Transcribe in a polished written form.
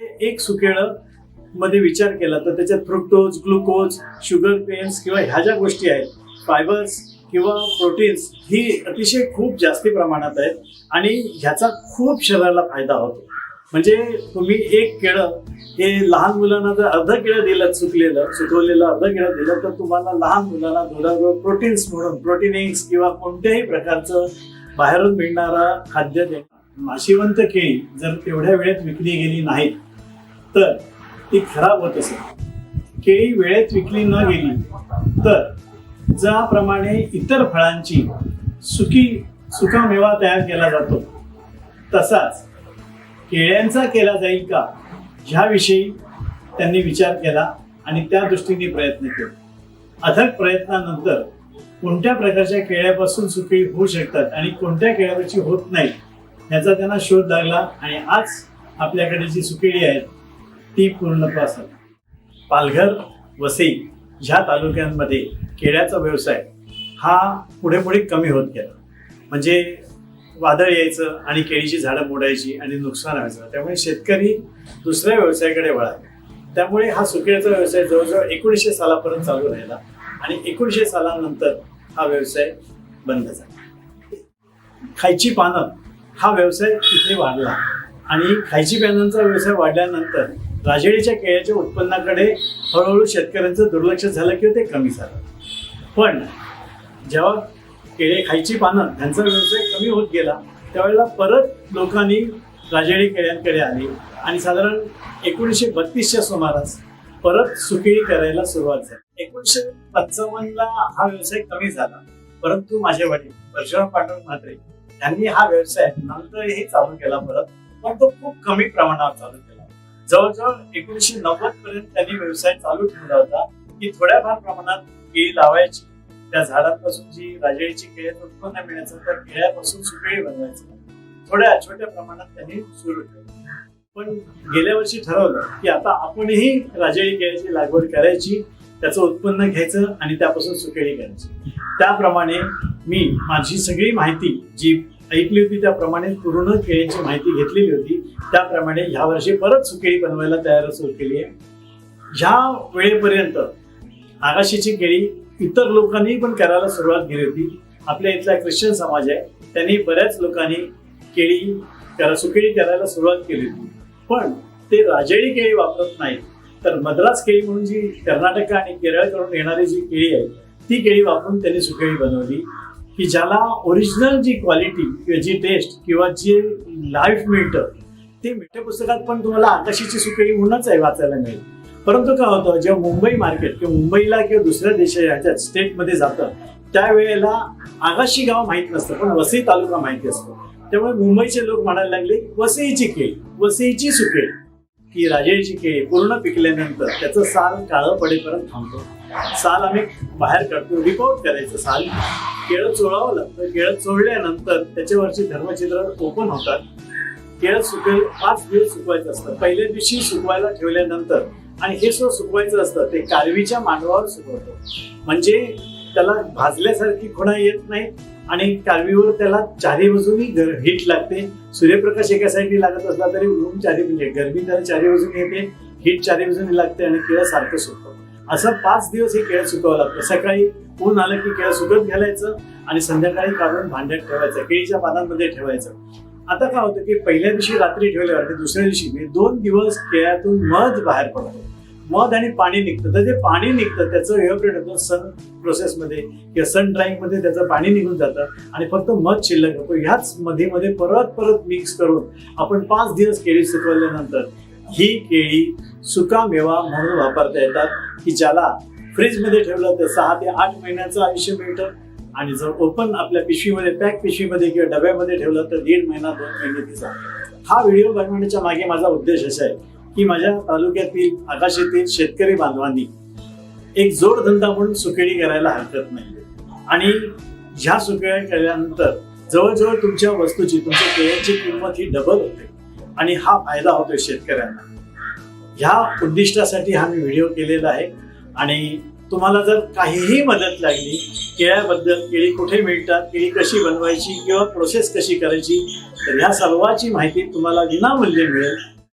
एक सुकेळं मध्ये विचार केला तर त्याच्यात फ्रुक्टोज, ग्लुकोज, शुगर केन्स किंवा ह्या ज्या गोष्टी आहेत, फायबर्स किंवा प्रोटीन्स ही अतिशय खूप जास्ती प्रमाणात आहेत आणि ह्याचा खूप शरीराला फायदा होतो. म्हणजे तुम्ही एक केळं हे लहान मुलांना जर अर्ध केळं दिलं, सुकवलेलं अर्ध केळं दिलं तर तुम्हाला लहान मुलांना दुधाबरोबर प्रोटीन्स म्हणून प्रोटीनिक्स किंवा कोणत्याही प्रकारचं बाहेरून मिळणारा खाद्य देणं. नाशिवंत केळी जर तेवढ्या वेळेत विकली गेली नाहीत तर ती खराब होत असेल. केळी वेळेत विकली न गेली तर ज्याप्रमाणे इतर फळांची सुका मेवा तयार केला जातो तसाच केळ्यांचा केला जाईल का ह्याविषयी त्यांनी विचार केला आणि त्या दृष्टीने प्रयत्न केले. अथक प्रयत्नानंतर कोणत्या प्रकारच्या केळ्यापासून सुकेळी होऊ शकतात आणि कोणत्या केळ्यापासून होत नाही याचा त्यांना शोध लागला आणि आज आपल्याकडे जी सुकेळी आहेत ती पूर्णत्वास आली. पालघर, वसई ह्या तालुक्यांमध्ये केळ्याचा व्यवसाय हा पुढे पुढे कमी होत गेला. म्हणजे वादळ यायचं आणि केळीची झाडं मोडायची आणि नुकसान व्हायचं, त्यामुळे शेतकरी दुसऱ्या व्यवसायाकडे वळाले. त्यामुळे हा सुकेळीचा व्यवसाय जवळजवळ 1900 सालापर्यंत चालू राहिला आणि 1900 सालानंतर हा व्यवसाय बंद झाला. खायची पानं हा व्यवसाय इथे वाढला आणि खायची पानांचा व्यवसाय वाढल्यानंतर राजेळीच्या केळ्याच्या उत्पन्नाकडे हळूहळू शेतकऱ्यांचं दुर्लक्ष झालं किंवा ते कमी झालं. पण जेव्हा केळे खायची पानं ह्यांचा व्यवसाय कमी होत गेला त्यावेळेला परत लोकांनी राजेळी केळ्यांकडे आली आणि साधारण 1932च्या सुमारास परत सुकेळी करायला सुरुवात झाली. 1955ला हा व्यवसाय कमी झाला, परंतु माझे वडील परशुराम पांडुरंग म्हात्रे यांनी हा व्यवसाय नंतरही चालू केला परत, पण तो खूप कमी प्रमाणावर चालू केला. जवळजवळ 1990 पर्यंत त्यांनी व्यवसाय चालू ठेवला होता की थोड्याफार प्रमाणात केळी लावायची, त्या झाडांपासून जी राजेळीची केळ्याचं उत्पन्न मिळायचं त्या केळ्यापासून सुकेळी बनवायचं, थोड्या छोट्या प्रमाणात त्यांनी सुरू ठेवलं. पण गेल्या वर्षी ठरवलं की आता आपणही राजेळी केळ्याची लागवड करायची, त्याचं उत्पन्न घ्यायचं आणि त्यापासून सुकेळी करायची. त्याप्रमाणे मी माझी सगळी माहिती जी ऐकली होती त्याप्रमाणे पूर्ण केळ्यांची माहिती घेतलेली होती. त्याप्रमाणे ह्या वर्षी परत सुकेळी बनवायला तयारी सुरू केली आहे. ह्या वेळेपर्यंत आगाशीची केळी इतर लोकांनी पण करायला सुरुवात केली होती. आपल्या इथला ख्रिश्चन समाज आहे, त्यांनी बऱ्याच लोकांनी सुकेळी करायला सुरुवात केली होती. पण ते राजेळी केळी वापरत नाहीत, तर मद्रास केळी म्हणून जी कर्नाटक आणि केरळकडून येणारी जी केळी आहे ती केळी वापरून त्यांनी सुकेळी बनवली की ज्याला ओरिजिनल जी क्वालिटी किंवा जी टेस्ट किंवा जे लाईफ मिळतं ते मिठ्या पुस्तकात पण तुम्हाला आकाशीची सुकेळी म्हणूनच आहे वाचायला मिळेल. परंतु काय होतं, जेव्हा मुंबई मार्केट किंवा मुंबईला किंवा दुसऱ्या देशाच्या स्टेटमध्ये जातं त्यावेळेला आगाशी गाव माहीत नसतं पण वसई तालुका माहिती असतो. त्यामुळे मुंबईचे लोक म्हणायला लागले वसईची केळी, वसईची सुकेळी. की राजेळीची केळी पूर्ण पिकल्यानंतर त्याचं साल काळं पडेपर्यंत थांबतो. साल आम्ही बाहेर काढतो, रिपोर्ट करायचं साल, केळं चोळावं लागतं. केळं चोळल्यानंतर त्याच्यावरची धर्मचित्र ओपन होतात. केळं 5 दिवस सुकवायचं असतं. पहिल्या दिवशी सुकवायला ठेवल्यानंतर आणि हे सुकवायचं असतं ते कारवीच्या मांडवावर सुकवतो, म्हणजे त्याला भाजल्यासारखी खुणा येत नाही आणि कारवीवर त्याला चारी बाजूनी हीट लागते. सूर्यप्रकाश एका साईडनी लागत असला तरी ऊन गरमी त्याला चारी बाजूनी येते, हीट चारी बाजूनी लागते आणि केळं सारखं सुकतं. असं 5 दिवस हे केळं सुकवावं लागतं. सकाळी ऊन आलं की केळं सुकत घालायचं आणि संध्याकाळी काढून भांड्यात ठेवायचं, केळीच्या पानांमध्ये ठेवायचं. आता काय होतं की पहिल्या दिवशी रात्री ठेवल्यावर दुसऱ्या दिवशी 2 दिवस केळ्यातून मध बाहेर पडतो. मध आणि पाणी निघतं, तर ते पाणी निघतं त्याचं एव्हपोरेट होतं सन प्रोसेसमध्ये किंवा सन ड्राईंग मध्ये त्याचं पाणी निघून जातं आणि फक्त मध शिल्लक होतो. ह्याच मध्ये परत मिक्स करून आपण 5 दिवस केळी सुकवल्यानंतर ही केळी सुका मेवा म्हणून वापरता येतात की ज्याला फ्रीजमध्ये ठेवलं तर 6 ते 8 महिन्याचं आयुष्य मिळतं आणि जर ओपन आपल्या पिशवीमध्ये पॅक पिशवीमध्ये किंवा डब्यामध्ये ठेवलं तर 1.5 महिना 2 महिने ती चालतं. हा व्हिडिओ बनवण्याच्या मागे माझा उद्देश असा आहे की माझ्या तालुक्यातील आकाशीतील शेतकरी बांधवांनी एक जोडधंदा म्हणून सुकेळी करायला हरकत नाही आणि ह्या सुकेळ्या केल्यानंतर जवळजवळ तुमच्या वस्तूची, तुमच्या केळ्याची किंमत ही डबल होते आणि हा फायदा होतोय शेतकऱ्यांना. ह्या उद्दिष्टासाठी हा मी व्हिडिओ केलेला आहे आणि तुम्हाला जर काहीही मदत लागली केळ्याबद्दल, केळी कुठे मिळतात, केळी कशी बनवायची किंवा प्रोसेस कशी करायची, तर ह्या सर्वाची माहिती तुम्हाला विनामूल्य मिळेल.